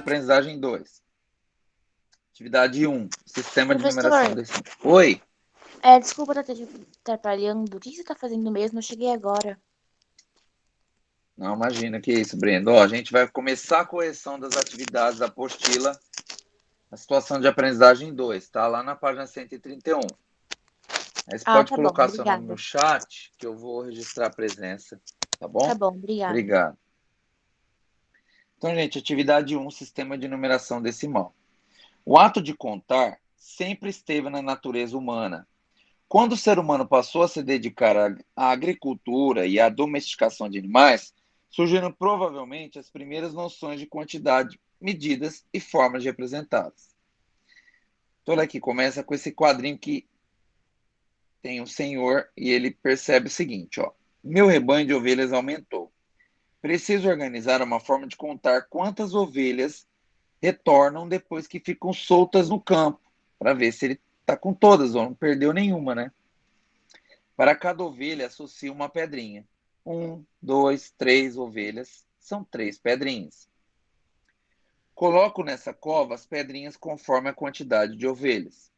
aprendizagem 2. Atividade 1. Sistema de Professor. numeração decimal. Oi. Desculpa estar te atrapalhando. O que você está fazendo mesmo? Eu cheguei agora. Não, imagina que isso, Brenda. Ó, a gente vai começar a correção das atividades da apostila, a situação de aprendizagem 2, tá? Lá na página 131. Aí você pode Tá colocar bom, seu nome no obrigada. chat, que eu vou registrar a presença, tá bom? Tá bom, obrigada. Obrigado. Então, gente, atividade 1, sistema de numeração decimal. O ato de contar sempre esteve na natureza humana. Quando o ser humano passou a se dedicar à agricultura e à domesticação de animais, surgiram provavelmente as primeiras noções de quantidade, medidas e formas de representá-las. Então, olha aqui, começa com esse quadrinho que tem um senhor e ele percebe o seguinte, ó. Meu rebanho de ovelhas aumentou. Preciso organizar uma forma de contar quantas ovelhas retornam depois que ficam soltas no campo, para ver se ele está com todas ou não perdeu nenhuma, né? Para cada ovelha, associa uma pedrinha. 1, 2, 3 ovelhas, são 3 pedrinhas. Coloco nessa cova as pedrinhas conforme a quantidade de ovelhas.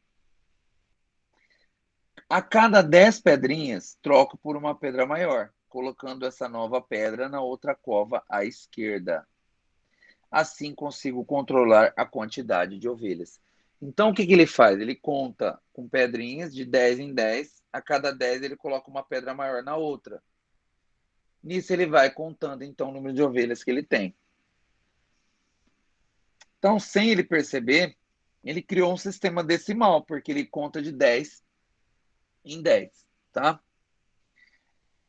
A cada 10 pedrinhas, troco por uma pedra maior, colocando essa nova pedra na outra cova à esquerda. Assim consigo controlar a quantidade de ovelhas. Então, o que ele faz? Ele conta com pedrinhas de 10 em 10. A cada 10 ele coloca uma pedra maior na outra. Nisso ele vai contando, então, o número de ovelhas que ele tem. Então, sem ele perceber, ele criou um sistema decimal, porque ele conta de 10 em 10, tá?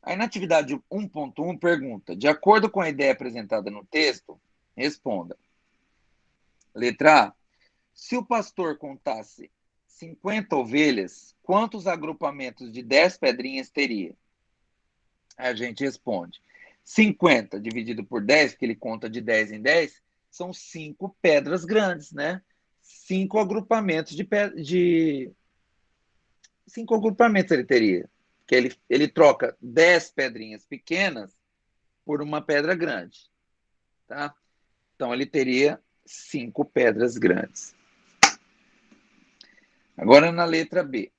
Aí na atividade 1.1 pergunta, de acordo com a ideia apresentada no texto, responda. Letra A. Se o pastor contasse 50 ovelhas, quantos agrupamentos de 10 pedrinhas teria? Aí a gente responde. 50 dividido por 10, porque ele conta de 10 em 10, são 5 pedras grandes, né? 5 agrupamentos de 5 agrupamentos ele teria. Que ele troca 10 pedrinhas pequenas por uma pedra grande, tá? Então ele teria 5 pedras grandes. Agora na letra B.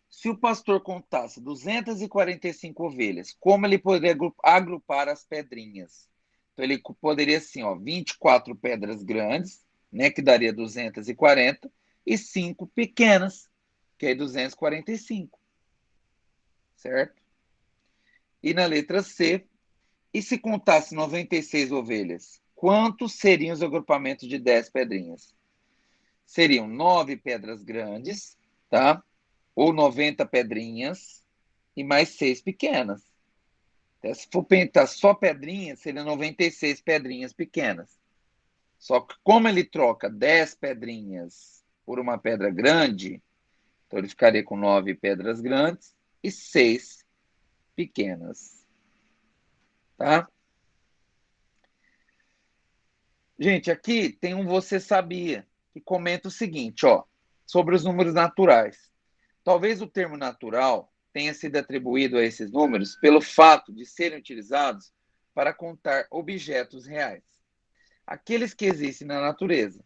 Se o pastor contasse 245 ovelhas, como ele poderia agrupar as pedrinhas? Então, ele poderia, assim, ó, 24 pedras grandes, né, que daria 240, e 5 pequenas, que é 245, certo? E na letra C, e se contasse 96 ovelhas, quantos seriam os agrupamentos de 10 pedrinhas? Seriam 9 pedras grandes, tá? Ou 90 pedrinhas, e mais 6 pequenas. Então, se for pintar só pedrinhas, seriam 96 pedrinhas pequenas. Só que como ele troca 10 pedrinhas por uma pedra grande, então ele ficaria com 9 pedras grandes e 6 pequenas. Tá? Gente, aqui tem um Você Sabia, que comenta o seguinte, ó, sobre os números naturais. Talvez o termo natural tenha sido atribuído a esses números pelo fato de serem utilizados para contar objetos reais, aqueles que existem na natureza.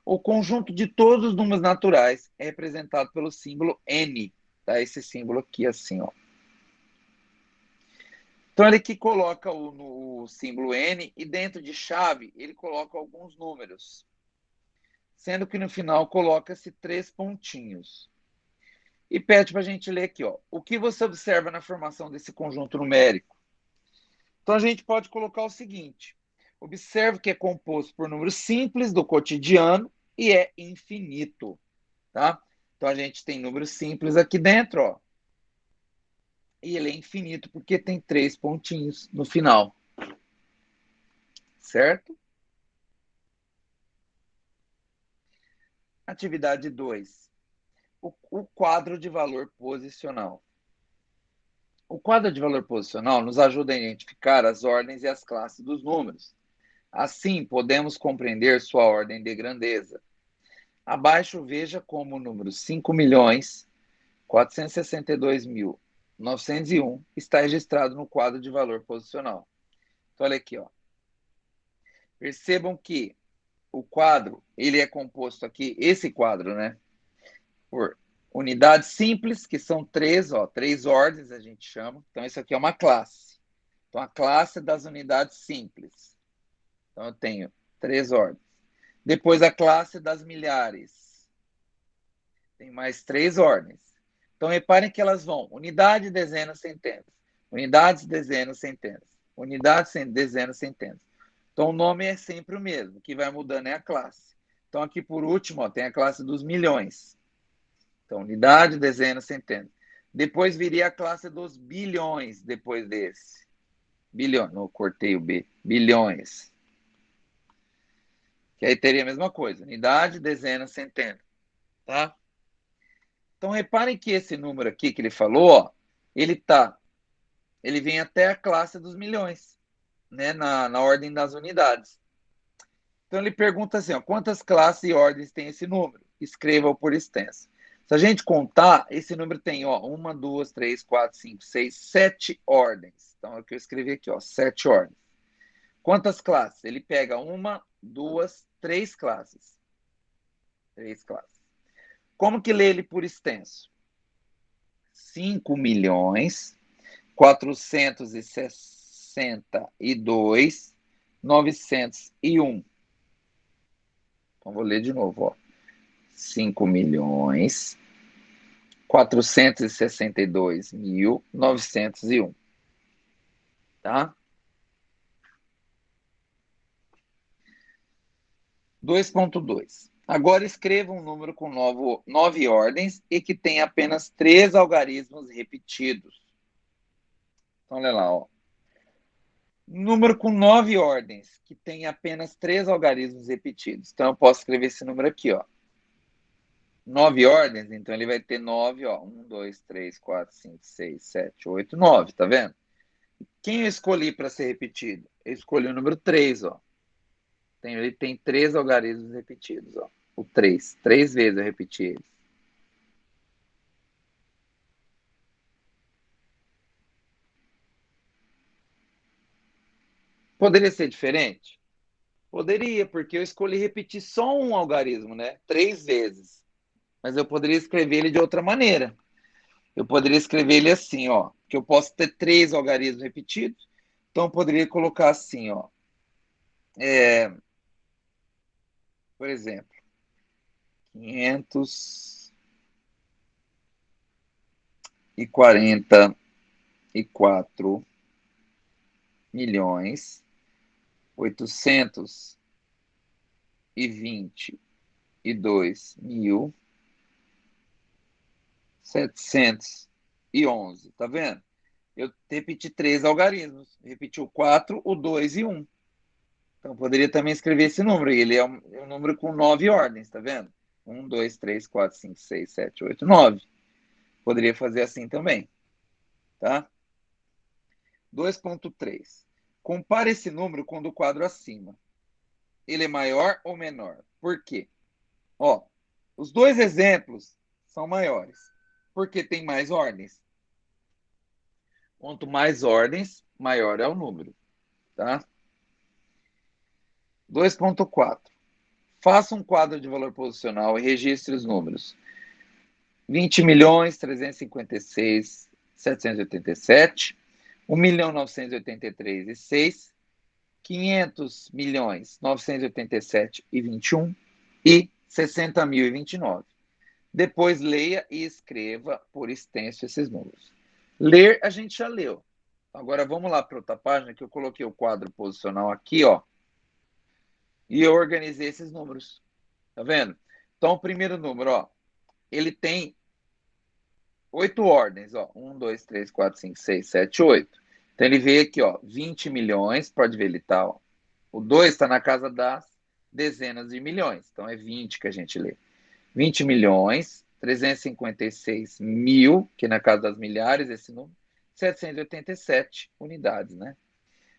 O conjunto de todos os números naturais é representado pelo símbolo N, tá? Esse símbolo aqui, assim, ó. Então, ele aqui coloca o símbolo N e dentro de chave ele coloca alguns números, sendo que no final coloca-se 3 pontinhos. E pede para a gente ler aqui, ó, o que você observa na formação desse conjunto numérico. Então, a gente pode colocar o seguinte, observe que é composto por números simples do cotidiano e é infinito, tá? Então, a gente tem números simples aqui dentro, ó, e ele é infinito porque tem 3 pontinhos no final, certo? Atividade 2, o quadro de valor posicional. O quadro de valor posicional nos ajuda a identificar as ordens e as classes dos números. Assim, podemos compreender sua ordem de grandeza. Abaixo, veja como o número 5.462.901 está registrado no quadro de valor posicional. Então, olha aqui, ó. Percebam que o quadro, ele é composto aqui, esse quadro, né? Por unidades simples, que são três, ó, três ordens a gente chama. Então, isso aqui é uma classe. Então, a classe das unidades simples. Então, eu tenho três ordens. Depois, a classe das milhares. Tem mais três ordens. Então, reparem que elas vão unidade, dezenas, centenas. Unidades, dezenas, centenas. Unidades, dezenas, centenas. Então, o nome é sempre o mesmo. O que vai mudando é a classe. Então, aqui por último, ó, tem a classe dos milhões. Então, unidade, dezenas, centenas. Depois viria a classe dos bilhões, depois desse. Bilhões, não cortei o B. Bilhões. Que aí teria a mesma coisa. Unidade, dezenas, centenas. Tá? Então, reparem que esse número aqui que ele falou, ó, ele vem até a classe dos milhões, né, na ordem das unidades. Então, ele pergunta assim, ó, quantas classes e ordens tem esse número? Escreva-o por extenso. Se a gente contar, esse número tem, ó, 1, 2, 3, 4, 5, 6, 7 ordens. Então, é o que eu escrevi aqui, ó, 7 ordens. Quantas classes? Ele pega 1, 2, 3 classes. 3 classes. Como que lê ele por extenso? 5.462.901. Então, vou ler de novo, ó. 5.462.901. Tá? 2.2. Agora escreva um número com 9 ordens e que tem apenas 3 algarismos repetidos. Então, olha lá, ó. Número com 9 ordens, que tem apenas 3 algarismos repetidos. Então, eu posso escrever esse número aqui, ó. 9 ordens, então ele vai ter 9, ó. 1, 2, 3, 4, 5, 6, 7, 8, 9, tá vendo? Quem eu escolhi para ser repetido? Eu escolhi o número 3, ó. Ele tem 3 algarismos repetidos, ó. O 3. 3 vezes eu repeti eles. Poderia ser diferente? Poderia, porque eu escolhi repetir só um algarismo, né? 3 vezes. Mas eu poderia escrever ele de outra maneira. Eu poderia escrever ele assim, ó. Que eu posso ter 3 algarismos repetidos. Então, eu poderia colocar assim, ó. Por exemplo, 544.822.711. Tá vendo? Eu repeti 3 algarismos. Repeti o 4, o 2 e 1. Então, poderia também escrever esse número. Ele é um número com 9 ordens, tá vendo? 1, 2, 3, 4, 5, 6, 7, 8, 9. Poderia fazer assim também, tá? 2.3. Compare esse número com o do quadro acima. Ele é maior ou menor? Por quê? Ó, os dois exemplos são maiores, porque tem mais ordens. Quanto mais ordens, maior é o número, tá? 2.4. Faça um quadro de valor posicional e registre os números. 20.356.787, 1.983.006, 500.987.021 e 60.029. Depois leia e escreva por extenso esses números. Ler a gente já leu. Agora vamos lá para outra página que eu coloquei o quadro posicional aqui, ó. E eu organizei esses números. Tá vendo? Então o primeiro número, ó, ele tem 8 ordens, ó. 1, 2, 3, 4, 5, 6, 7, 8. Então ele veio aqui, ó, 20 milhões, pode ver, ele tá, ó. O 2 está na casa das dezenas de milhões. Então é 20 que a gente lê. 20 milhões, 356 mil, que na casa das milhares, esse número, 787 unidades, né?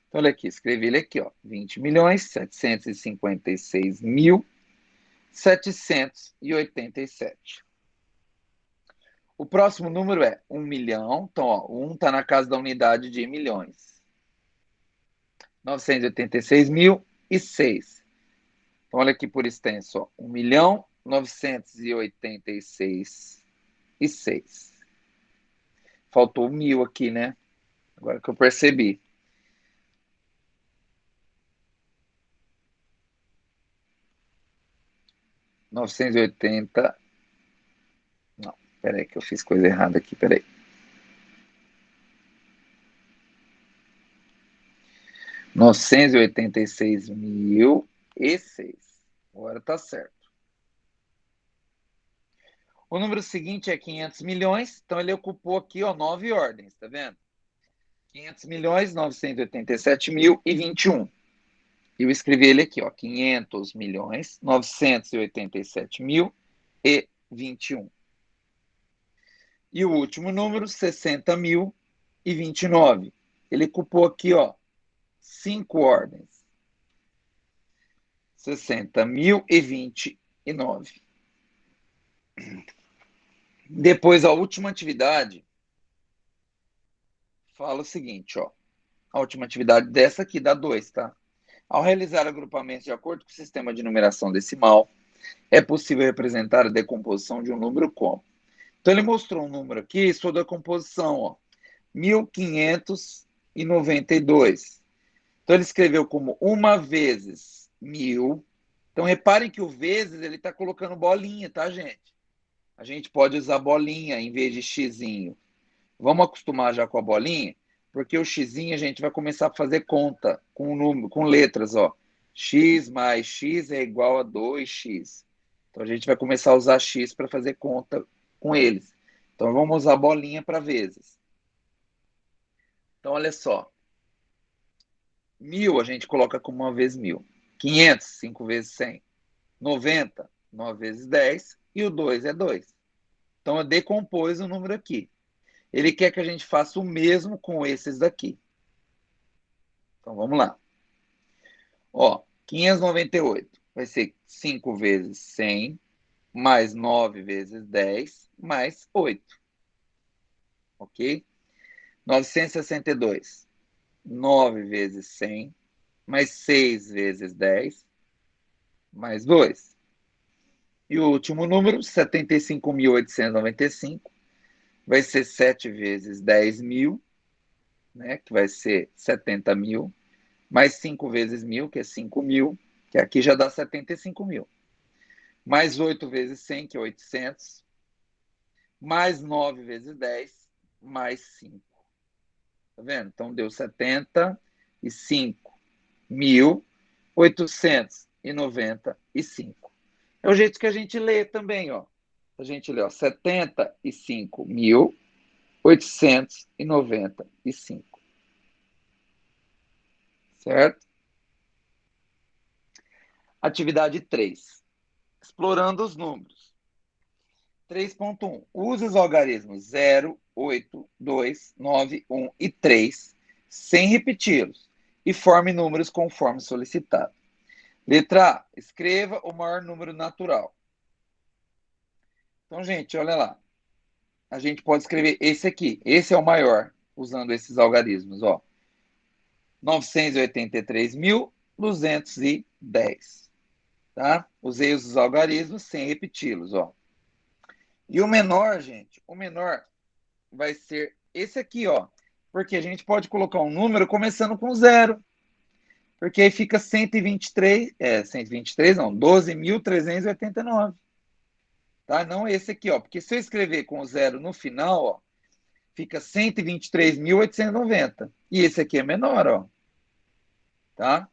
Então, olha aqui, escrevi ele aqui, ó, 20 milhões, 756 mil, 787. O próximo número é 1 milhão, então, ó, 1 está na casa da unidade de milhões. 986 mil e 6. Então, olha aqui por extenso, ó, 1.986.006. Faltou 1.000 aqui, né? Agora que eu percebi. R$ 980. Não, peraí que eu fiz coisa errada aqui, peraí. 986.006. Agora tá certo. O número seguinte é 500 milhões, então ele ocupou aqui, ó, 9 ordens, tá vendo? 500 milhões, 987 mil e 21. E eu escrevi ele aqui, ó, 500 milhões, 987 mil e 21. E o último número, 60 mil e 29. Ele ocupou aqui, ó, 5 ordens. 60 mil e 29. Depois, a última atividade fala o seguinte, ó. A última atividade dessa aqui dá 2, tá? Ao realizar agrupamentos de acordo com o sistema de numeração decimal, é possível representar a decomposição de um número como. Então, ele mostrou um número aqui, sua decomposição, ó, 1.592. Então, ele escreveu como 1 vezes 1.000. Então, reparem que o vezes, ele está colocando bolinha, tá, gente? A gente pode usar bolinha em vez de xizinho. Vamos acostumar já com a bolinha, porque o xizinho a gente vai começar a fazer conta com número, com letras, ó. X mais x é igual a 2x. Então a gente vai começar a usar x para fazer conta com eles. Então vamos usar bolinha para vezes. Então olha só. 1.000 a gente coloca como 1 vezes 1.000. 500, 5 vezes 100. 90, 9 vezes 10. E o 2 é 2. Então eu decompôs o número aqui. Ele quer que a gente faça o mesmo com esses daqui. Então vamos lá. Ó, 598 vai ser 5 vezes 100, mais 9 vezes 10, mais 8. Ok? 962, 9 vezes 100, mais 6 vezes 10, mais 2. E o último número, 75.895, vai ser 7 vezes 10 mil, né, que vai ser 70 mil, mais 5 vezes 1.000, que é 5 mil, que aqui já dá 75 mil. Mais 8 vezes 100, que é 800. Mais 9 vezes 10, mais 5. Tá vendo? Então deu 75.895. É o jeito que a gente lê também, ó. A gente lê, ó, 75.895. Certo? Atividade 3. Explorando os números. 3.1. Use os algarismos 0, 8, 2, 9, 1 e 3 sem repeti-los e forme números conforme solicitado. Letra A. Escreva o maior número natural. Então, gente, olha lá. A gente pode escrever esse aqui. Esse é o maior, usando esses algarismos, ó. 983.210. Tá? Usei os algarismos sem repeti-los, ó. E o menor, gente, o menor vai ser esse aqui, ó. Porque a gente pode colocar um número começando com 0. Porque aí fica 123, 123 não, 12.389. Tá? Não esse aqui, ó. Porque se eu escrever com 0 no final, ó, fica 123.890. E esse aqui é menor, ó. Tá?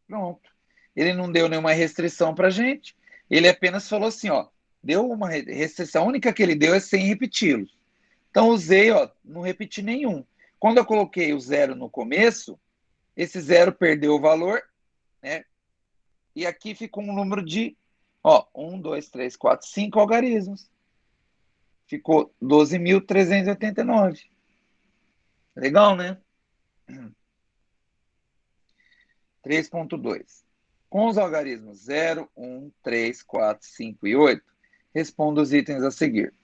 Pronto. Ele não deu nenhuma restrição pra gente. Ele apenas falou assim, ó. Deu uma restrição. A única que ele deu é sem repeti-los. Então, usei, ó, não repeti nenhum. Quando eu coloquei o 0 no começo, esse 0 perdeu o valor, né? E aqui ficou um número de, ó, 1, 2, 3, 4, 5 algarismos. Ficou 12.389. Legal, né? 3.2. Com os algarismos 0, 1, 3, 4, 5 e 8, responda os itens a seguir.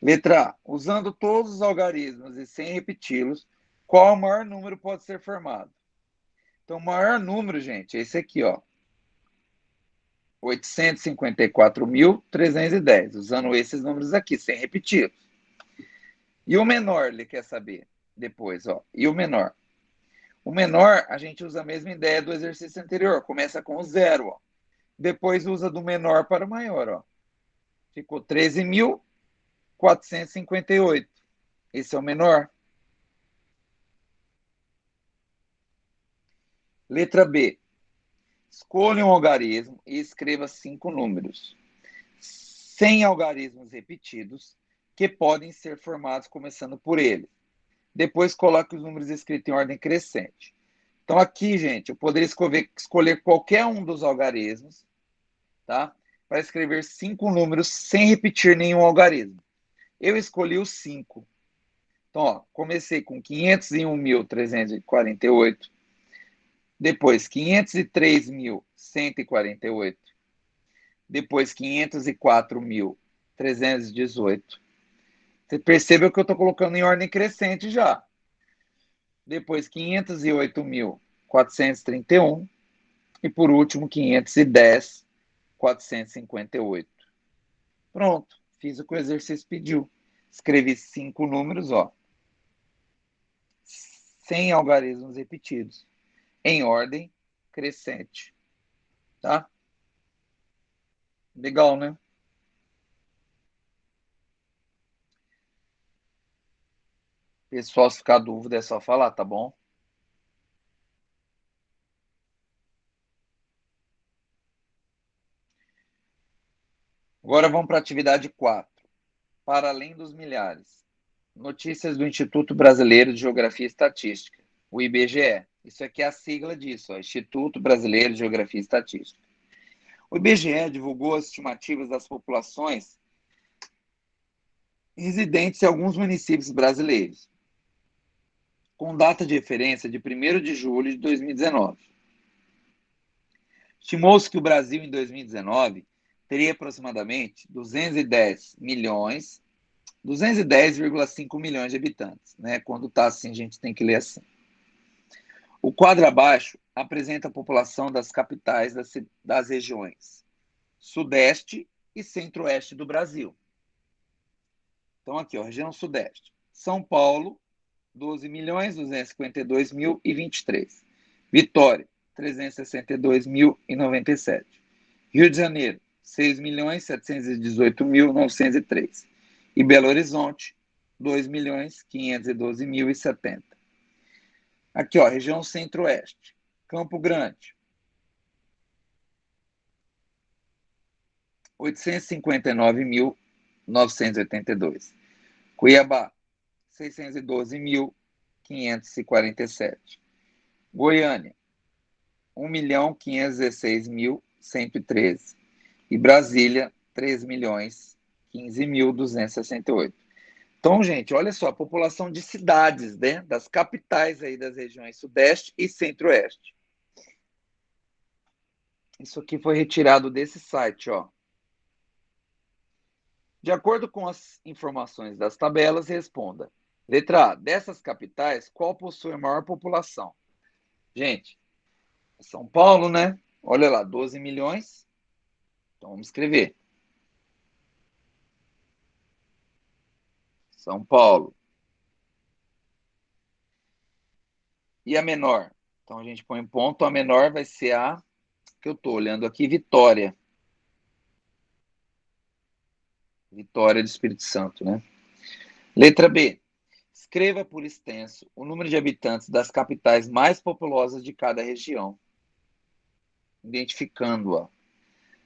Letra A. Usando todos os algarismos e sem repeti-los, qual o maior número pode ser formado? Então, o maior número, gente, é esse aqui, ó. 854.310, usando esses números aqui, sem repetir. E o menor, ele quer saber depois, ó. E o menor? O menor, a gente usa a mesma ideia do exercício anterior, começa com o zero, ó. Depois usa do menor para o maior, ó. Ficou 13.458. Esse é o menor. Letra B. Escolha um algarismo e escreva 5 números. 100 algarismos repetidos que podem ser formados começando por ele. Depois coloque os números escritos em ordem crescente. Então aqui, gente, eu poderia escolher qualquer um dos algarismos, tá? Para escrever 5 números sem repetir nenhum algarismo. Eu escolhi os 5. Então, ó, comecei com 501.348, depois 503.148, depois 504.318. Você percebeu que eu estou colocando em ordem crescente já. Depois 508.431 e por último 510.458. Pronto, fiz o que o exercício pediu. Escrevi 5 números, ó, sem algarismos repetidos, em ordem crescente, tá? Legal, né? Pessoal, se ficar dúvida é só falar, tá bom? Agora vamos para a atividade 4. Para além dos milhares. Notícias do Instituto Brasileiro de Geografia e Estatística, o IBGE. Isso aqui é a sigla disso, ó, Instituto Brasileiro de Geografia e Estatística. O IBGE divulgou as estimativas das populações residentes em alguns municípios brasileiros, com data de referência de 1º de julho de 2019. Estimou-se que o Brasil, em 2019, teria aproximadamente 210,5 milhões de habitantes. Né? Quando está assim, a gente tem que ler assim. O quadro abaixo apresenta a população das capitais das regiões Sudeste e Centro-Oeste do Brasil. Então, aqui, ó, região Sudeste. São Paulo, 12.252.023. Vitória, 362.097. Rio de Janeiro, 6.718.903. E Belo Horizonte, 2.512.070. Aqui, ó, região Centro-Oeste. Campo Grande, 859.982. Cuiabá, 612.547. Goiânia, 1.516.113. E Brasília, 3.015.268. Então, gente, olha só, a população de cidades, né, das capitais aí das regiões Sudeste e Centro-Oeste. Isso aqui foi retirado desse site, ó. De acordo com as informações das tabelas, responda. Letra A. Dessas capitais, qual possui a maior população? Gente, São Paulo, né? Olha lá, 12 milhões. Então, vamos escrever. São Paulo. E a menor? Então, a gente põe ponto. A menor vai ser a que eu estou olhando aqui, Vitória. Vitória do Espírito Santo, né? Letra B. Escreva por extenso o número de habitantes das capitais mais populosas de cada região, identificando-a.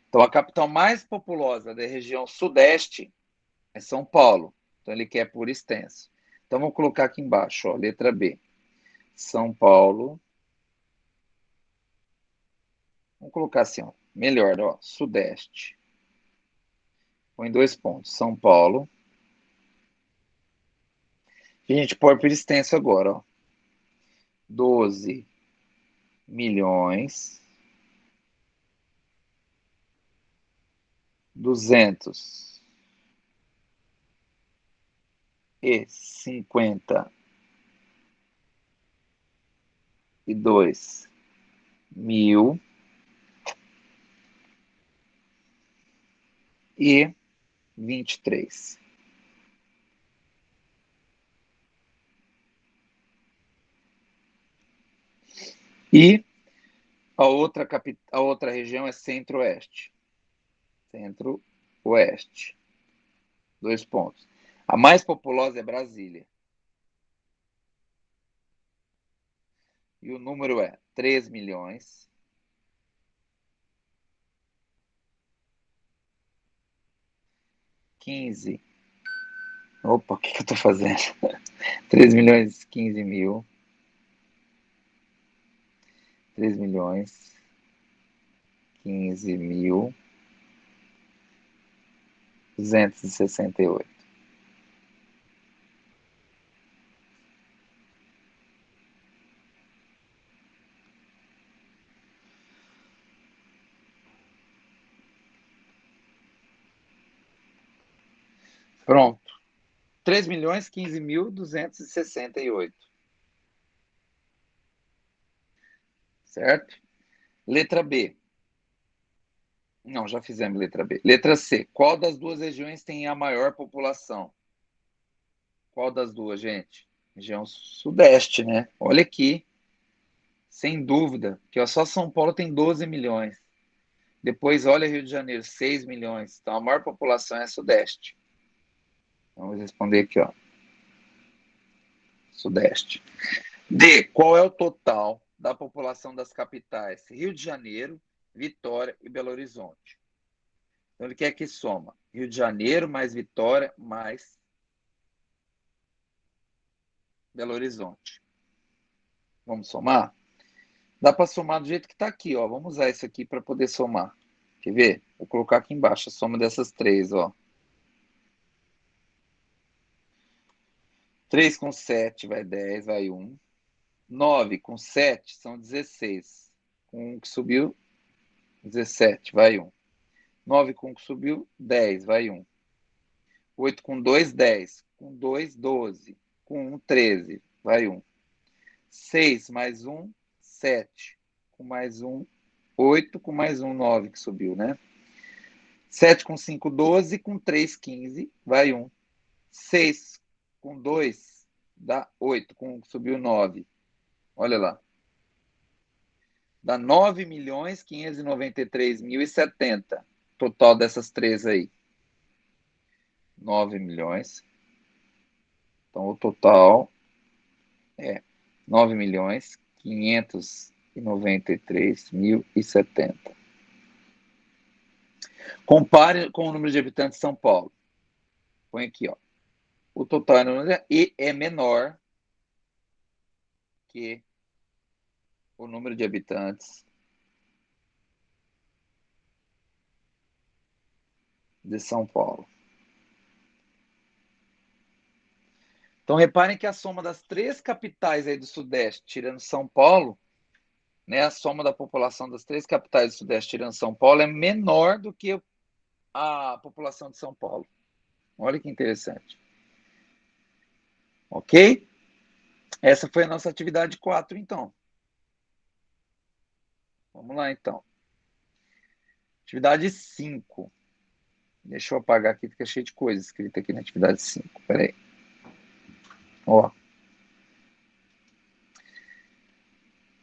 Então, a capital mais populosa da região Sudeste é São Paulo. Então, ele quer por extenso. Então, vamos colocar aqui embaixo, ó, letra B. São Paulo. Vamos colocar assim, ó, melhor, ó, Sudeste. Põe 2 pontos. São Paulo. E a gente põe por extenso agora, ó. 12 milhões 250 mil e 23. E a outra região é Centro-Oeste. Centro-Oeste. 2 pontos. A mais populosa é Brasília. E o número é 3 milhões 15. Opa, o que eu tô fazendo? 3 milhões 15 mil. 3 milhões 15 mil 268. Pronto. 3 milhões 15 mil 268. Certo? Letra B. Não, já fizemos letra B. Letra C. Qual das duas regiões tem a maior população? Qual das duas, gente? Região Sudeste, né? Olha aqui. Sem dúvida. Que só São Paulo tem 12 milhões. Depois, olha Rio de Janeiro, 6 milhões. Então, a maior população é Sudeste. Vamos responder aqui, ó. Sudeste. D. Qual é o total da população das capitais Rio de Janeiro, Vitória e Belo Horizonte? Então, ele quer que soma Rio de Janeiro mais Vitória mais Belo Horizonte. Vamos somar? Dá para somar do jeito que está aqui, ó. Vamos usar isso aqui para poder somar. Quer ver? Vou colocar aqui embaixo a soma dessas três, ó. 3 com 7 vai 10, vai 1. 9 com 7 são 16. Com 1 que subiu, 17, vai 1. 9 com 1 que subiu, 10, vai 1. 8 com 2, 10. Com 2, 12. Com 1, 13, vai 1. 6 mais 1, 7. Com mais 1, 8. Com mais 1, 9 que subiu, né? 7 com 5, 12. Com 3, 15, vai 1. 6 com 2 dá 8. Com 1 que subiu, 9. Olha lá. Dá 9.593.070. Total dessas três aí. 9 milhões. Então, o total é 9.593.070. Compare com o número de habitantes de São Paulo. Põe aqui, ó. O total é menor que o número de habitantes de São Paulo. Então, reparem que a soma das três capitais aí do Sudeste, tirando São Paulo, né, a soma da população das três capitais do Sudeste, tirando São Paulo, é menor do que a população de São Paulo. Olha que interessante. Ok? Essa foi a nossa atividade 4, então. Vamos lá, então. Atividade 5. Deixa eu apagar aqui, fica cheio de coisa escrita aqui na atividade 5. Peraí. Ó.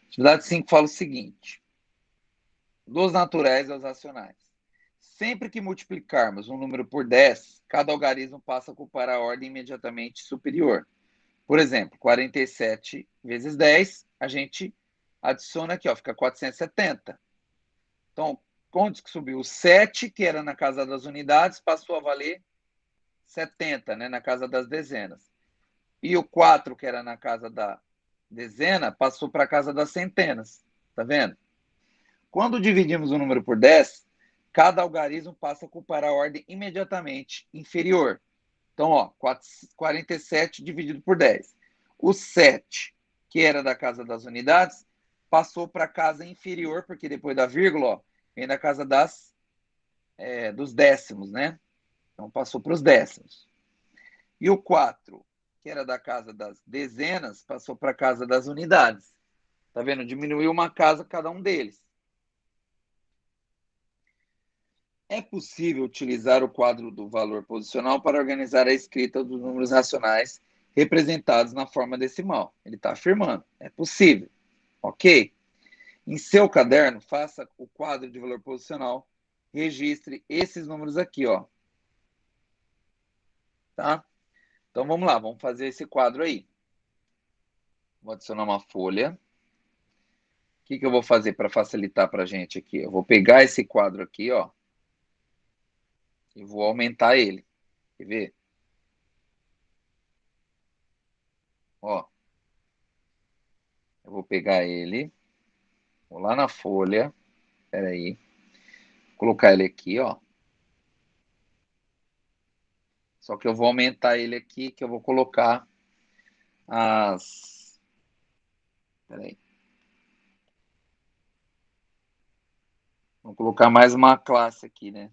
Atividade 5 fala o seguinte. Dos naturais aos racionais. Sempre que multiplicarmos um número por 10, cada algarismo passa a ocupar a ordem imediatamente superior. Por exemplo, 47 vezes 10, a gente adiciona aqui, ó, fica 470. Então, onde que subiu? O 7, que era na casa das unidades, passou a valer 70, né, na casa das dezenas. E o 4, que era na casa da dezena, passou para a casa das centenas. Tá vendo? Quando dividimos o número por 10, cada algarismo passa a ocupar a ordem imediatamente inferior. Então, ó, 47 dividido por 10. O 7, que era da casa das unidades, passou para a casa inferior, porque depois da vírgula, ó, vem da casa dos décimos, né? Então, passou para os décimos. E o 4, que era da casa das dezenas, passou para a casa das unidades. Tá vendo? Diminuiu uma casa cada um deles. É possível utilizar o quadro do valor posicional para organizar a escrita dos números racionais representados na forma decimal. Ele está afirmando. É possível. Ok? Em seu caderno, faça o quadro de valor posicional. Registre esses números aqui, ó. Tá? Então, vamos lá. Vamos fazer esse quadro aí. Vou adicionar uma folha. O que eu vou fazer para facilitar para a gente aqui? Eu vou pegar esse quadro aqui, ó. E vou aumentar ele. Quer ver? Ó. Eu vou pegar ele. Vou lá na folha. Espera aí. Vou colocar ele aqui, ó. Só que eu vou aumentar ele aqui, que eu vou colocar as... Espera aí. Vou colocar mais uma classe aqui, né?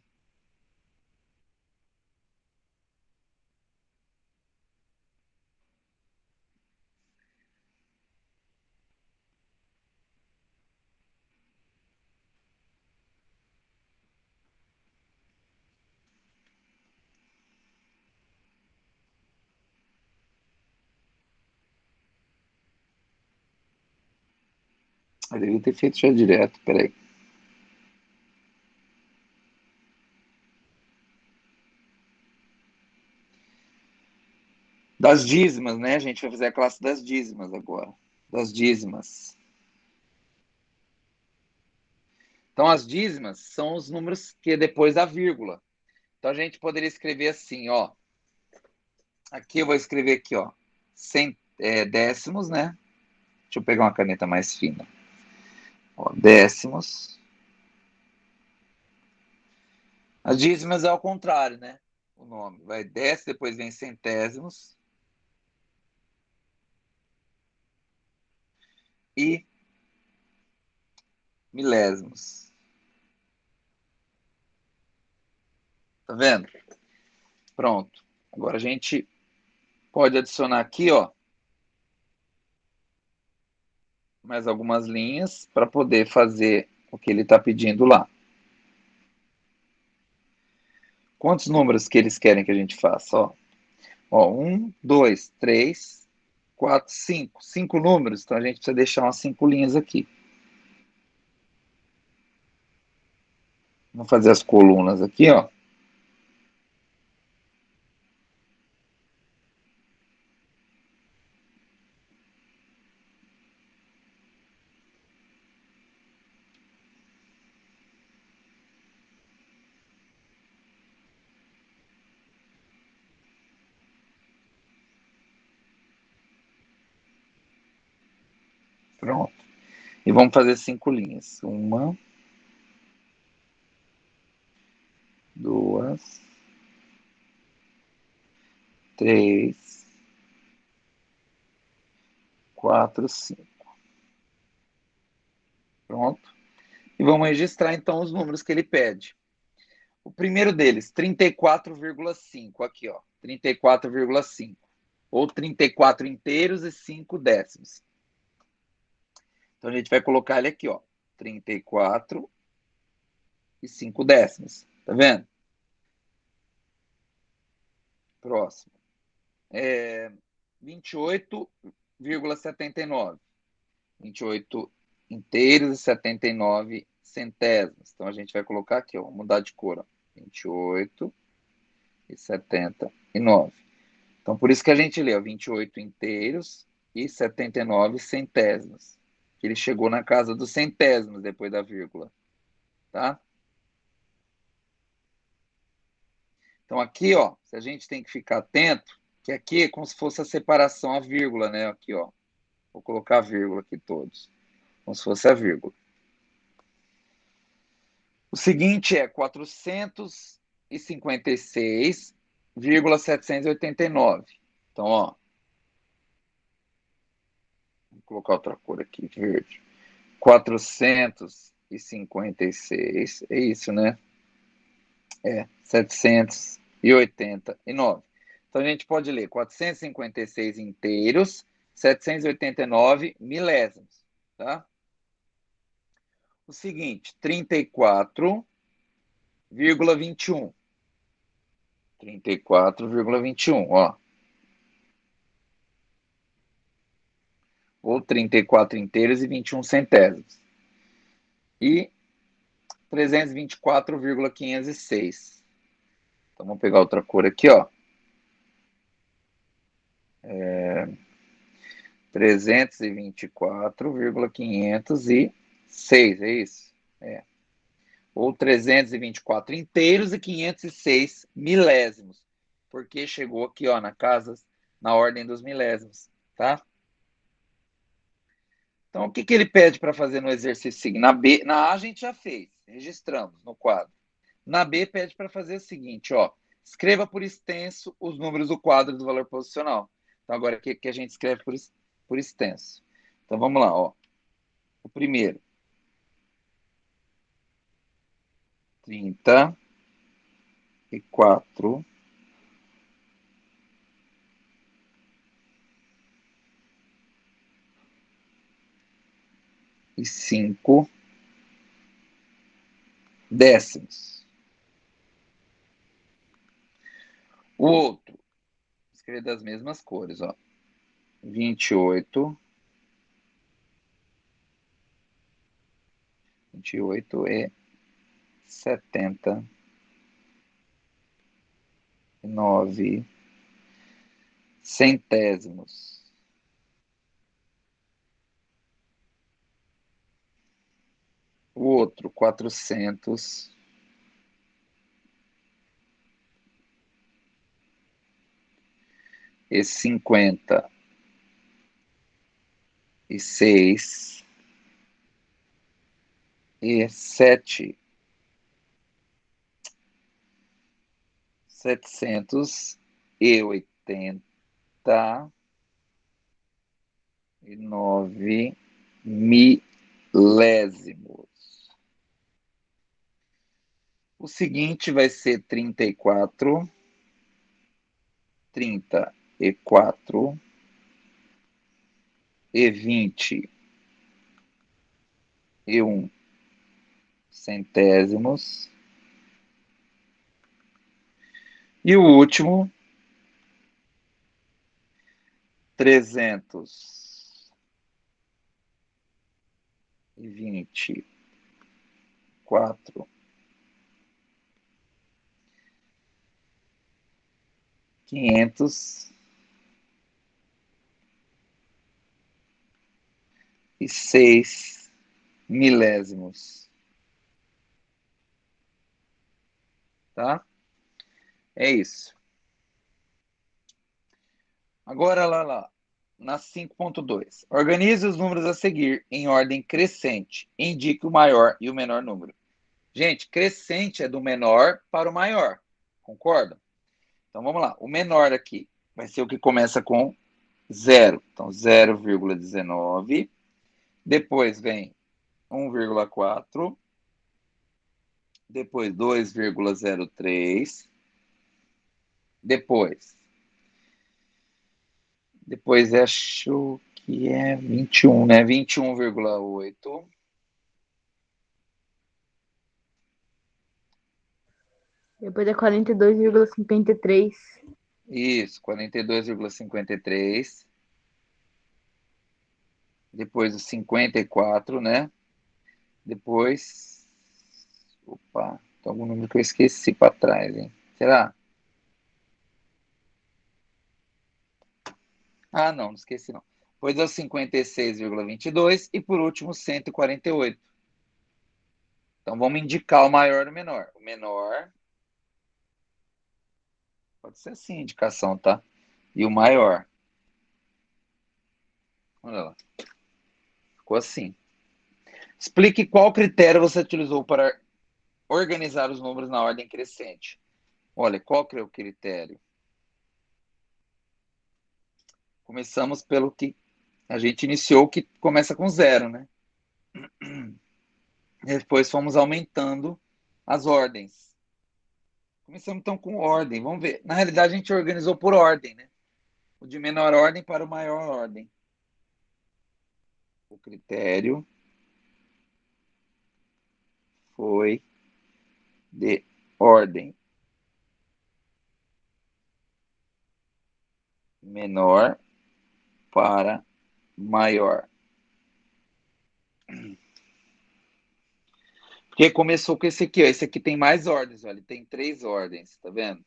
Eu devia ter feito já direto, peraí. Das dízimas, né? A gente vai fazer a classe das dízimas agora. Das dízimas. Então, as dízimas são os números que é depois da vírgula. Então, a gente poderia escrever assim, ó. Aqui eu vou escrever aqui, ó. Décimos, né? Deixa eu pegar uma caneta mais fina. Ó, décimos. As dízimas é ao contrário, né? O nome. Vai décimo, depois vem centésimos. E milésimos. Tá vendo? Pronto. Agora a gente pode adicionar aqui, ó, mais algumas linhas para poder fazer o que ele está pedindo lá. Quantos números que eles querem que a gente faça? Ó, 1, 2, 3, 4, 5. 5 números, então a gente precisa deixar umas 5 linhas aqui. Vamos fazer as colunas aqui, ó. Pronto. E vamos fazer 5 linhas. 1, 2, 3, 4, 5. Pronto. E vamos registrar então os números que ele pede. O primeiro deles, 34,5. Aqui, ó. 34,5. Ou 34 inteiros e 5 décimos. Então a gente vai colocar ele aqui, ó. 34 e 5 décimos. Tá vendo? Próximo. 28,79. 28 inteiros e 79 centésimos. Então a gente vai colocar aqui, ó. Vou mudar de cor, ó. 28 e 79. Então por isso que a gente lê, ó, 28 inteiros e 79 centésimos. Que ele chegou na casa dos centésimos depois da vírgula. Tá? Então aqui, ó, se a gente tem que ficar atento, que aqui é como se fosse a separação, a vírgula, né? Aqui, ó. Vou colocar a vírgula aqui todos. Como se fosse a vírgula. O seguinte é 456,789. Então, ó. Vou colocar outra cor aqui, verde. 456, é isso, né? 789. Então a gente pode ler 456 inteiros, 789 milésimos. tá? O seguinte, 34,21. 34,21, ó. Ou 34 inteiros e 21 centésimos. E 324,506. Então, vamos pegar outra cor aqui, ó. 324,506, é isso? É. Ou 324 inteiros e 506 milésimos. Porque chegou aqui, ó, na ordem dos milésimos, tá? Então, o que ele pede para fazer no exercício seguinte? Na A a gente já fez, registramos no quadro. Na B pede para fazer o seguinte, ó. Escreva por extenso os números do quadro do valor posicional. Então, agora aqui que a gente escreve por extenso. Então, vamos lá, ó. O primeiro. 34. E 5 décimos. O outro, escrever das mesmas cores, ó. 28. 28 e 79 centésimos. O outro, 456 e 789 milésimos. O seguinte vai ser 34 e 21 centésimos. E o último, 324 506 milésimos. Tá? É isso. Agora lá. Na 5.2. Organize os números a seguir em ordem crescente. Indique o maior e o menor número. Gente, crescente é do menor para o maior. Concorda? Então vamos lá. O menor aqui vai ser o que começa com 0. Então 0,19. Depois vem 1,4. Depois 2,03. Depois acho que é 21, né? 21,8. Depois é 42,53. Isso, 42,53. Depois o 54, né? Depois. Opa, tem algum número que eu esqueci para trás, hein? Será? Ah, não esqueci não. Depois é o 56,22 e por último 148. Então vamos indicar o maior e o menor. O menor pode ser assim a indicação, tá? E o maior. Olha lá. Ficou assim. Explique qual critério você utilizou para organizar os números na ordem crescente. Olha, qual que é o critério? Começamos pelo que a gente iniciou, que começa com 0, né? Depois fomos aumentando as ordens. Começamos então com ordem. Vamos ver. Na realidade, a gente organizou por ordem, né? O de menor ordem para o maior ordem. O critério foi de ordem menor para maior. Porque começou com esse aqui, ó. Esse aqui tem mais ordens, ó. Ele tem 3 ordens, tá vendo?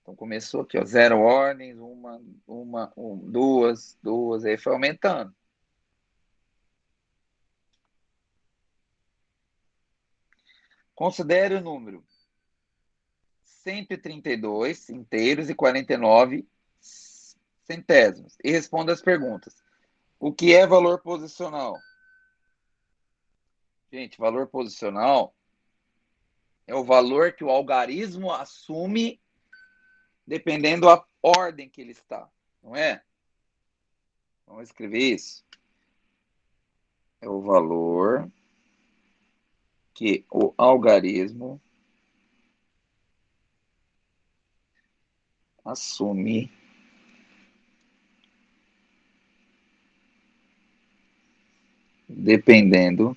Então começou aqui, ó. 0 ordens, duas, aí foi aumentando. Considere o número 132 inteiros e 49 centésimos. E responda as perguntas. O que é valor posicional? Gente, valor posicional é o valor que o algarismo assume dependendo da ordem que ele está, não é? Vamos escrever isso. É o valor que o algarismo assume dependendo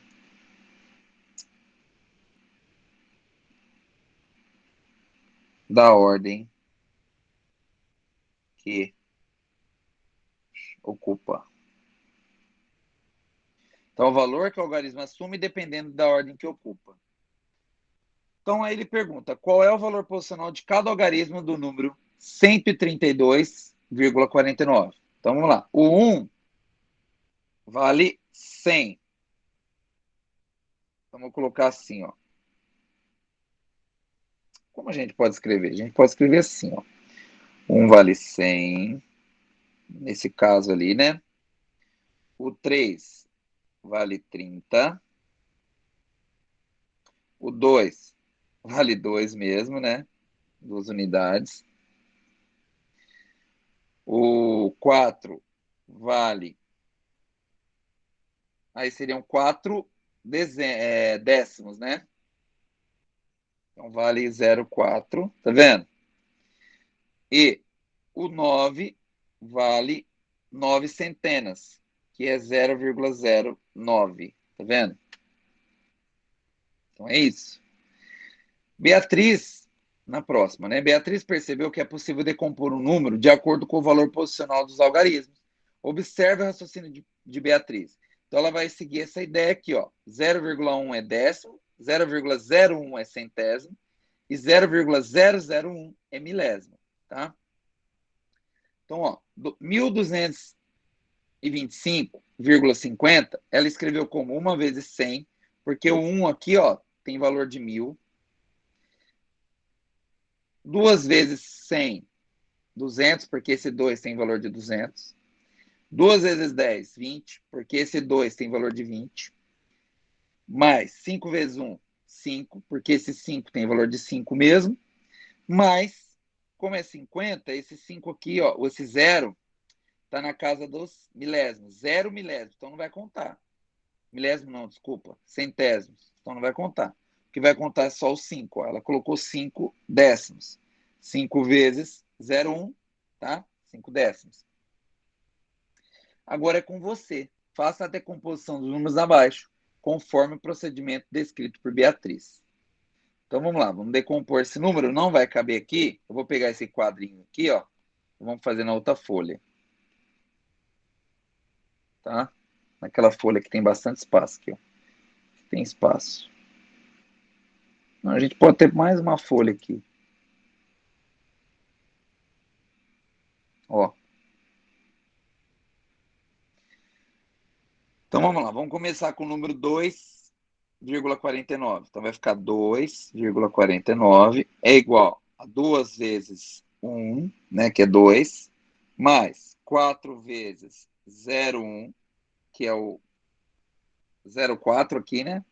da ordem que ocupa. Então, o valor que o algarismo assume dependendo da ordem que ocupa. Então, aí ele pergunta, qual é o valor posicional de cada algarismo do número 132,49? Então, vamos lá. O 1 vale 100. Então, vou colocar assim, ó. Como a gente pode escrever? A gente pode escrever assim, ó. 1 vale 100, nesse caso ali, né? O 3 vale 30. O 2 vale 2 mesmo, né? 2 unidades. O 4 vale. Aí seriam 4 décimos, né? Então vale 0,4, tá vendo? E o 9 vale 9 centenas, que é 0,09, tá vendo? Então é isso. Beatriz, na próxima, né? Beatriz percebeu que é possível decompor um número de acordo com o valor posicional dos algarismos. Observe o raciocínio de Beatriz. Então, ela vai seguir essa ideia aqui, ó. 0,1 é décimo, 0,01 é centésimo e 0,001 é milésimo, tá? Então, ó, 1225,50, ela escreveu como 1 vezes 100, porque o 1 aqui, ó, tem valor de 1000. 2 vezes 100, 200, porque esse 2 tem valor de 200. 2 vezes 10, 20, porque esse 2 tem valor de 20. Mais 5 vezes 1, 5, porque esse 5 tem valor de 5 mesmo. Mais, como é 50, esse 5 aqui, ó, esse 0, está na casa dos milésimos. 0 milésimo, então não vai contar. Milésimo não, desculpa. Centésimos, então não vai contar. O que vai contar é só o 5. Ó. Ela colocou 5 décimos. 5 vezes 0,1, tá? 5 décimos. Agora é com você. Faça a decomposição dos números abaixo, conforme o procedimento descrito por Beatriz. Então vamos lá, vamos decompor esse número. Não vai caber aqui. Eu vou pegar esse quadrinho aqui, ó. Vamos fazer na outra folha. Tá? Naquela folha que tem bastante espaço aqui, ó. Tem espaço. Não, a gente pode ter mais uma folha aqui. Ó. Então vamos lá, vamos começar com o número 2,49. Então vai ficar 2,49 é igual a 2 vezes 1, né, que é 2, mais 4 vezes 0,1, que é o 0,4 aqui, né,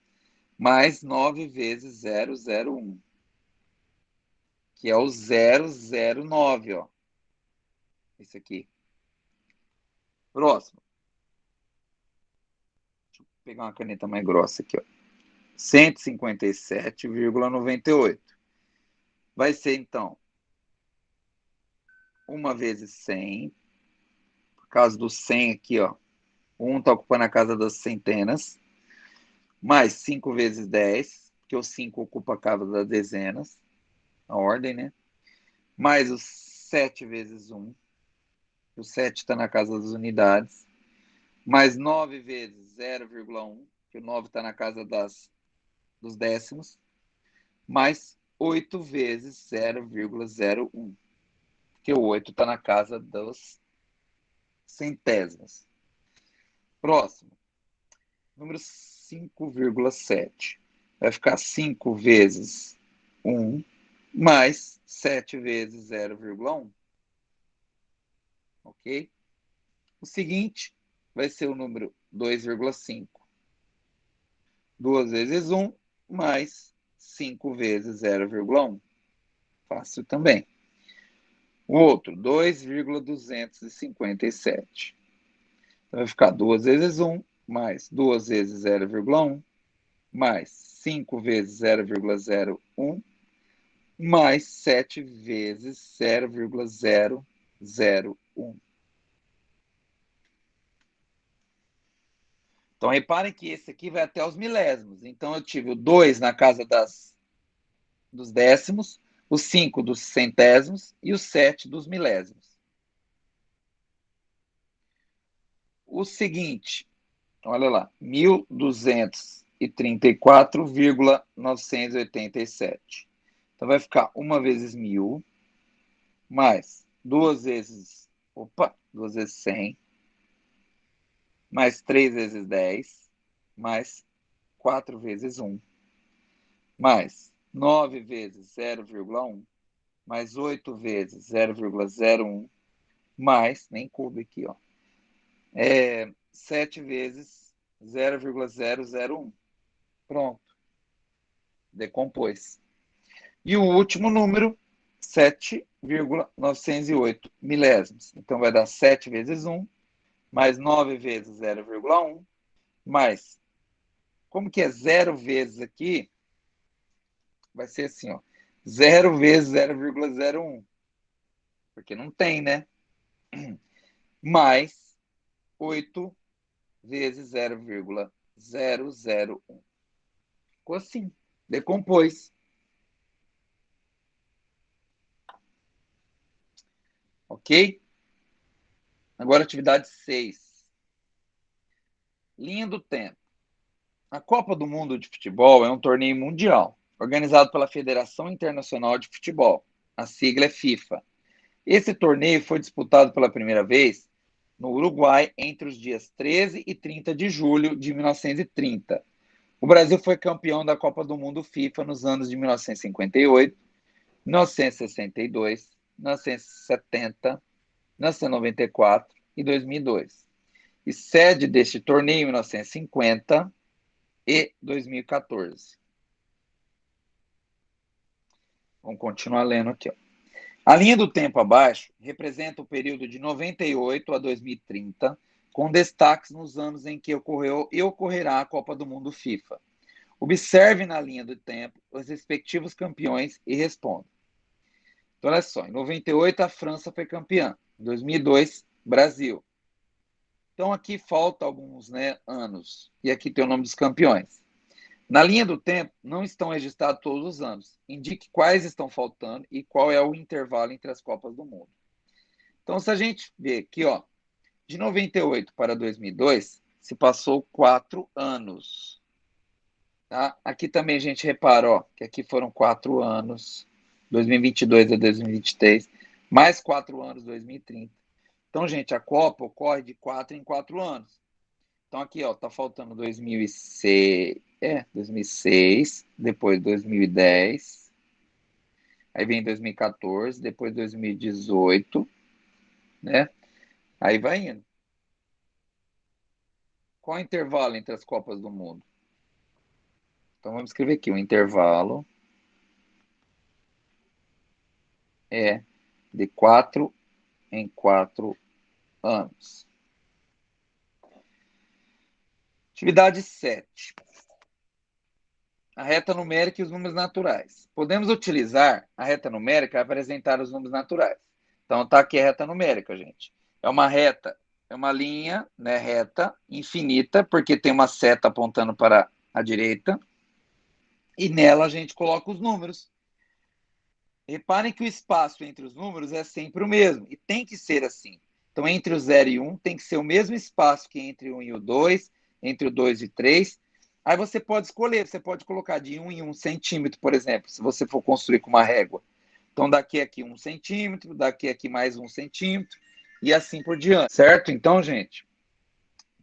mais 9 vezes 0,01, que é o 0,09, ó. Esse aqui. Próximo. Deixa eu pegar uma caneta mais grossa aqui, ó. 157,98. Vai ser, então, 1 vezes 100, caso do 100 aqui, ó. O 1 está ocupando a casa das centenas. Mais 5 vezes 10, porque o 5 ocupa a casa das dezenas. A ordem, né? Mais os 7 vezes 1. O 7 está na casa das unidades. Mais 9 vezes 0,1, que o 9 está na casa dos décimos. Mais 8 vezes 0,01, que o 8 está na casa dos centésimos. Próximo. Número 5,7. Vai ficar 5 vezes 1 mais 7 vezes 0,1. Ok? O seguinte vai ser o número 2,5. 2 vezes 1 mais 5 vezes 0,1. Fácil também. O outro, 2,257. Então, vai ficar 2 vezes 1 mais 2 vezes 0,1 mais 5 vezes 0,01 mais 7 vezes 0,001. Então, reparem que esse aqui vai até os milésimos. Então, eu tive o 2 na casa dos décimos, o 5 dos centésimos e o 7 dos milésimos. O seguinte, olha lá, 1.234,987. Então, vai ficar 1 vezes 1.000, mais 2 vezes 100, mais 3 vezes 10, mais 4 vezes 1, mais 9 vezes 0,1, mais 8 vezes 0,01, mais, nem coube aqui, ó, 7 vezes 0,001. Pronto. Decompôs. E o último número, 7,908 milésimos. Então, vai dar 7 vezes 1, mais 9 vezes 0,1, mais, como que é 0 vezes aqui, vai ser assim, ó, 0 vezes 0,01, porque não tem, né? Mais 8 vezes 0,001. Ficou assim, decompôs. Ok? Agora, atividade 6. Linha do tempo. A Copa do Mundo de Futebol é um torneio mundial, organizado pela Federação Internacional de Futebol. A sigla é FIFA. Esse torneio foi disputado pela primeira vez no Uruguai entre os dias 13 e 30 de julho de 1930. O Brasil foi campeão da Copa do Mundo FIFA nos anos de 1958, 1962, 1970, 1994 e 2002. E sede deste torneio em 1950 e 2014. Vamos continuar lendo aqui. Ó. A linha do tempo abaixo representa o período de 98 a 2030, com destaques nos anos em que ocorreu e ocorrerá a Copa do Mundo FIFA. Observe na linha do tempo os respectivos campeões e responda. Então, olha só, em 98 a França foi campeã, em 2002, Brasil. Então, aqui falta alguns, né, anos, e aqui tem o nome dos campeões. Na linha do tempo, não estão registrados todos os anos. Indique quais estão faltando e qual é o intervalo entre as Copas do Mundo. Então, se a gente ver aqui, ó, de 98 para 2002, se passou 4 anos. Tá? Aqui também a gente repara, ó, que aqui foram 4 anos, 2022 a 2023, mais 4 anos, 2030. Então, gente, a Copa ocorre de 4 em 4 anos. Então, aqui, ó, tá faltando 2006, depois 2010, aí vem 2014, depois 2018, né? Aí vai indo. Qual o intervalo entre as Copas do Mundo? Então, vamos escrever aqui, o intervalo é de 4 em 4 anos. Atividade 7. A reta numérica e os números naturais. Podemos utilizar a reta numérica para apresentar os números naturais. Então, tá aqui a reta numérica, gente. É uma reta é uma linha, né, reta, infinita, porque tem uma seta apontando para a direita, e nela a gente coloca os números. Reparem que o espaço entre os números é sempre o mesmo, e tem que ser assim. Então, entre o 0 e 1, tem que ser o mesmo espaço que entre o 1 e o 2, entre o 2 e 3. Aí você pode escolher, você pode colocar de 1 em 1 centímetro, por exemplo, se você for construir com uma régua. Então, daqui a aqui 1 centímetro, daqui a aqui mais 1 centímetro, e assim por diante, certo? Então, gente,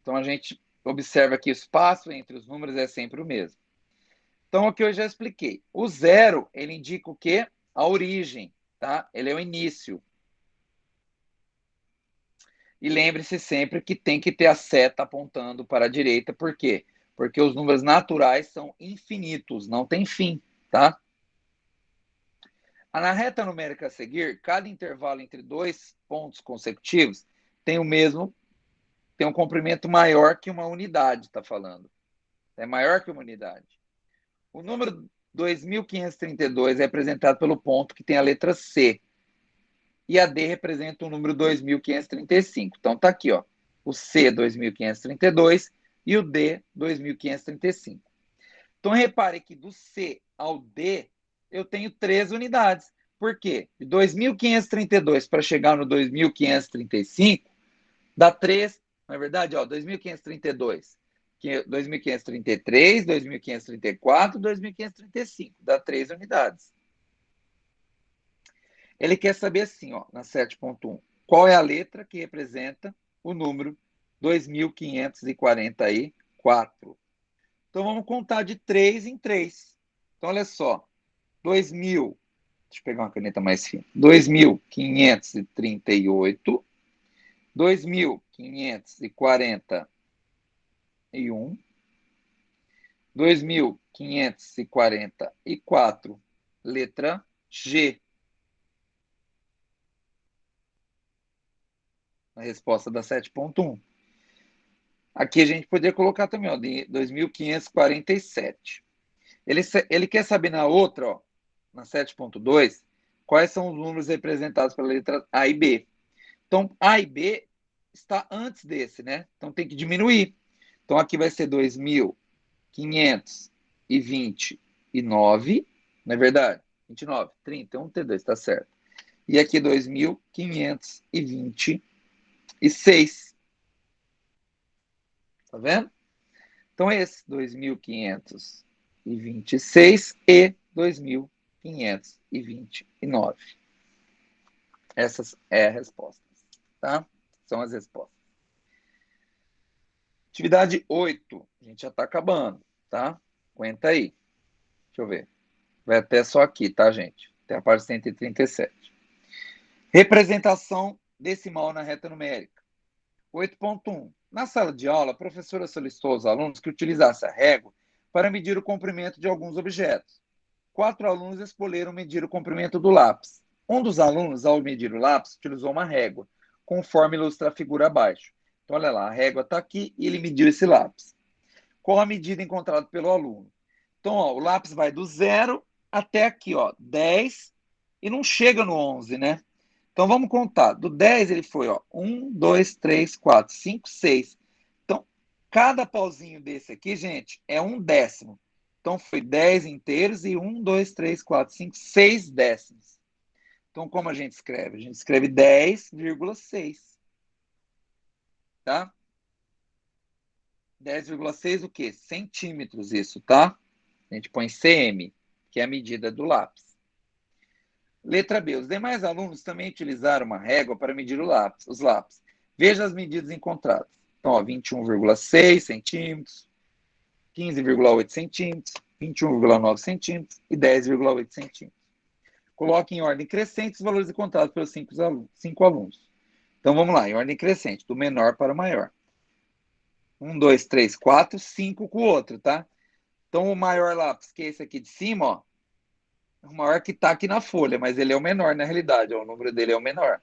a gente observa que o espaço entre os números é sempre o mesmo. Então, o que eu já expliquei. O 0, ele indica o quê? A origem, tá? Ele é o início. E lembre-se sempre que tem que ter a seta apontando para a direita. Por quê? Porque os números naturais são infinitos, não tem fim, tá? Na reta numérica a seguir, cada intervalo entre dois pontos consecutivos tem um comprimento maior que uma unidade, tá falando. É maior que uma unidade. O número 2532 é representado pelo ponto que tem a letra C. E a D representa o número 2535. Então tá aqui, ó. O C 2532 e o D 2535. Então repare que do C ao D eu tenho 3 unidades. Por quê? De 2532 para chegar no 2535 dá 3, na verdade, ó, 2532, 2533, 2534, 2535, dá 3 unidades. Ele quer saber assim, ó, na 7.1, qual é a letra que representa o número 2544? Então vamos contar de 3 em 3. Então olha só, 2000, deixa eu pegar uma caneta mais fina, 2538, 2541, 2544, letra G. A resposta da 7.1. Aqui a gente poderia colocar também, ó, de 2547. Ele quer saber na outra, ó, na 7.2, quais são os números representados pela letra A e B. Então, A e B está antes desse, né? Então tem que diminuir. Então aqui vai ser 2529, não é verdade? 29, 30, 1, T2, tá certo. E aqui 2526. Tá vendo? Então, esse 2526 e 2529. Essas é a resposta, tá? São as respostas. Atividade 8. A gente já está acabando, tá? Aguenta aí. Deixa eu ver. Vai até só aqui, tá, gente? Até a parte 137. Representação decimal na reta numérica. 8.1. Na sala de aula, a professora solicitou aos alunos que utilizassem a régua para medir o comprimento de alguns objetos. 4 alunos escolheram medir o comprimento do lápis. Um dos alunos, ao medir o lápis, utilizou uma régua, conforme ilustra a figura abaixo. Então, olha lá, a régua está aqui e ele mediu esse lápis. Qual a medida encontrada pelo aluno? Então, ó, o lápis vai do 0 até aqui, ó, 10, e não chega no 11, né? Então, vamos contar. Do 10 ele foi, ó, 1, 2, 3, 4, 5, 6. Então, cada pauzinho desse aqui, gente, é 1/10. Então, foi 10 inteiros e 1, 2, 3, 4, 5, 6 décimos. Então, como a gente escreve? A gente escreve 10,6. Tá? 10,6 o quê? Centímetros isso, tá? A gente põe cm, que é a medida do lápis. Letra B. Os demais alunos também utilizaram uma régua para medir os lápis. Veja as medidas encontradas. Então, ó, 21,6 centímetros, 15,8 centímetros, 21,9 centímetros e 10,8 centímetros. Coloque em ordem crescente os valores encontrados pelos 5 alunos. Então, vamos lá, em ordem crescente, do menor para o maior. 1, 2, 3, 4, 5 com o outro, tá? Então, o maior lápis, que é esse aqui de cima, ó, o maior que está aqui na folha, mas ele é o menor na realidade, ó, o número dele é o menor.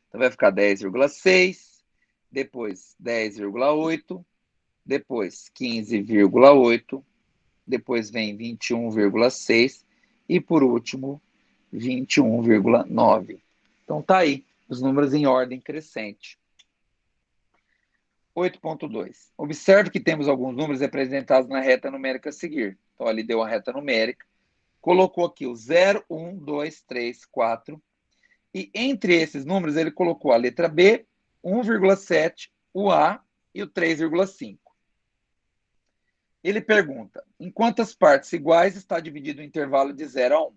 Então vai ficar 10,6, depois 10,8, depois 15,8, depois vem 21,6 e por último 21,9. Então tá aí. os números em ordem crescente. 8.2. Observe que temos alguns números representados na reta numérica a seguir. Então, ali deu a reta numérica. Colocou aqui o 0, 1, 2, 3, 4. E entre esses números, ele colocou a letra B, 1,7, o A e o 3,5. Ele pergunta, em quantas partes iguais está dividido o intervalo de 0 a 1?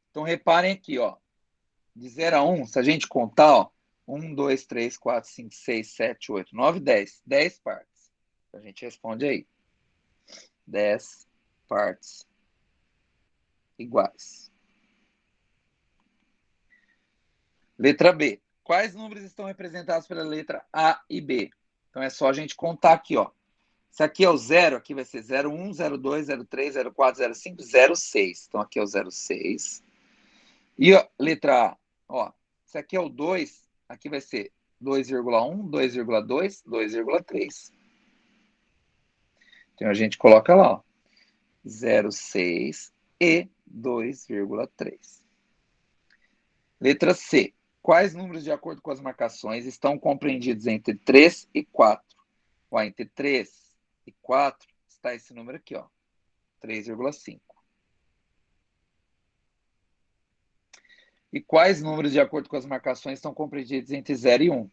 Então, reparem aqui, ó, de 0 a 1, se a gente contar, ó, 1, 2, 3, 4, 5, 6, 7, 8, 9, 10. 10 partes. A gente responde aí. 10 partes iguais. Letra B. Quais números estão representados pela letra A e B? Então, é só a gente contar aqui, ó. Se aqui é o 0, aqui vai ser 01, 02, 03, 04, 05, 06. Então, aqui é o 06. E ó, letra A, ó, se aqui é o 2, aqui vai ser 2,1, 2,2, 2,3. Então, a gente coloca lá, ó, 0,6 e 2,3. Letra C. Quais números, de acordo com as marcações, estão compreendidos entre 3 e 4? Ó, entre 3 e 4 está esse número aqui, ó, 3,5. E quais números, de acordo com as marcações, estão compreendidos entre 0 e 1?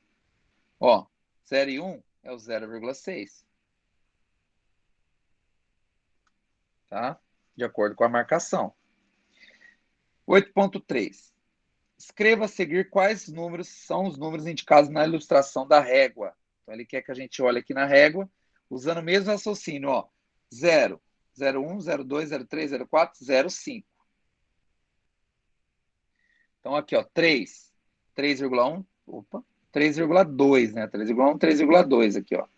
Ó, 0 e 1 é o 0,6. Tá? De acordo com a marcação. 8.3. Escreva a seguir quais números são os números indicados na ilustração da régua. Então, ele quer que a gente olhe aqui na régua, usando o mesmo raciocínio, ó. 0, 01, 02, 03, 04, 05. Então, aqui, ó, 3, 3,1, opa, 3,2, né? 3,1, 3,2 aqui, ó.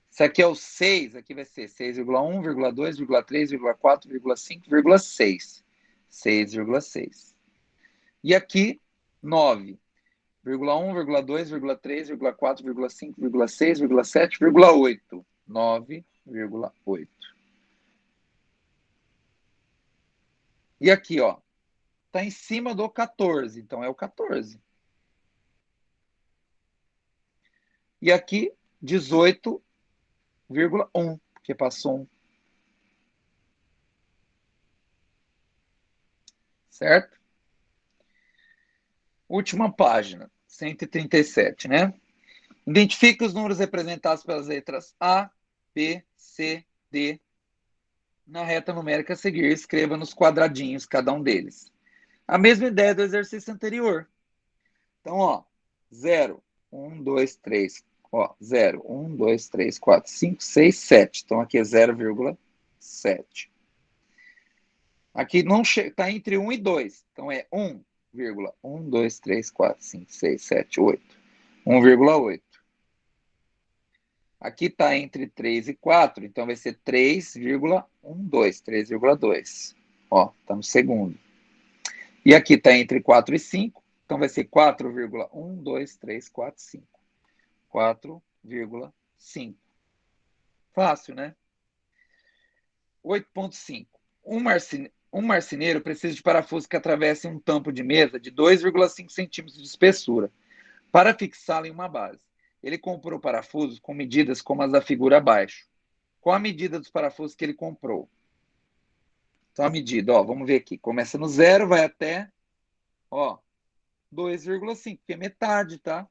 Se aqui é o 6, aqui vai ser 6,1, 2, 3, 4, 5, 6. 6,6. E aqui, 9, 1,1, 2, 3, 4, 5, 6, 7, 8. 9,8. E aqui, ó, tá em cima do 14, então é o 14. E aqui, 18,1, porque passou 1. Certo? Última página, 137, né? Identifique os números representados pelas letras A, B, C, D. Na reta numérica a seguir, escreva nos quadradinhos cada um deles. A mesma ideia do exercício anterior. Então, ó, 0, 1, 2, 3, ó, 0, 1, 2, 3, 4, 5, 6, 7. Então, aqui é 0,7. Aqui não está entre 1 e 2. Então, é 1,1, 2, 3, 4, 5, 6, 7, 8. 1,8. Aqui está entre 3 e 4, então vai ser 3,12, 3,2. Ó, está no segundo. E aqui está entre 4 e 5, então vai ser 4,1, 2, 3, 4, 5. 4,5. Fácil, né? 8,5. Um marceneiro precisa de parafusos que atravessem um tampo de mesa de 2,5 centímetros de espessura para fixá-lo em uma base. Ele comprou parafusos com medidas como as da figura abaixo. Qual a medida dos parafusos que ele comprou? Então, a medida, ó, vamos ver aqui. Começa no 0, vai até, ó, 2,5, que é metade, tá?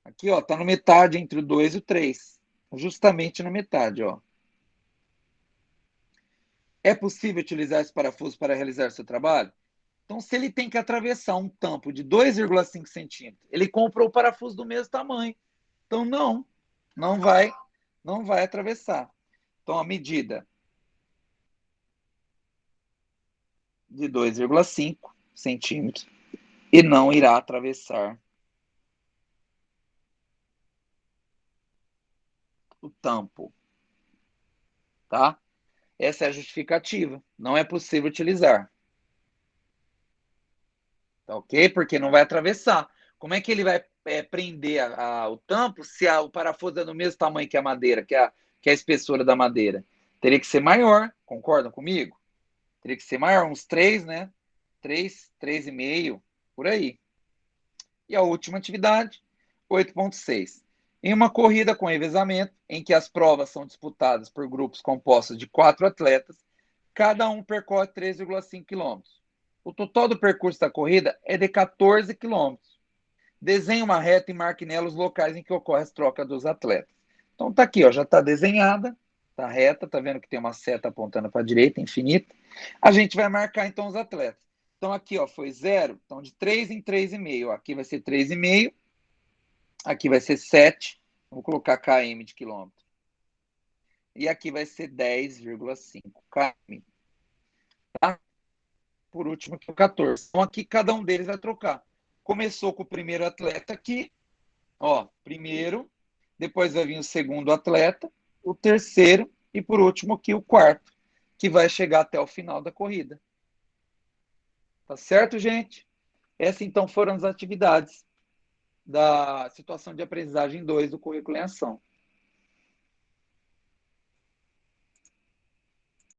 Aqui, ó, tá na metade entre o 2 e o 3. Justamente na metade, ó. É possível utilizar esse parafuso para realizar seu trabalho? Então, se ele tem que atravessar um tampo de 2,5 centímetros, ele comprou o parafuso do mesmo tamanho. Então, não vai atravessar. Então, a medida de 2,5 centímetros e não irá atravessar o tampo, tá? Essa é a justificativa. Não é possível utilizar. Tá ok? Porque não vai atravessar. Como é que ele vai prender o tampo se o parafuso é do mesmo tamanho que a madeira, que a espessura da madeira? Teria que ser maior, concordam comigo? Teria que ser maior, uns 3, né? 3, 3,5, por aí. E a última atividade, 8.6. Em uma corrida com revezamento, em que as provas são disputadas por grupos compostos de 4 atletas, cada um percorre 3,5 km. O total do percurso da corrida é de 14 km. Desenhe uma reta e marque nela os locais em que ocorre as trocas dos atletas. Então tá aqui, ó, já está desenhada, tá reta, tá vendo que tem uma seta apontando para a direita, infinita. A gente vai marcar então os atletas. Então aqui, ó, foi 0, então de 3 em 3,5. Aqui vai ser 3,5, aqui vai ser 7, vamos colocar km de quilômetro. E aqui vai ser 10,5 km. Tá? Por último, aqui o 14. Então aqui cada um deles vai trocar. Começou com o primeiro atleta aqui, ó, primeiro, depois vai vir o segundo atleta, o terceiro e por último aqui o quarto, que vai chegar até o final da corrida. Tá certo, gente? Essas então foram as atividades da situação de aprendizagem 2 do currículo em ação.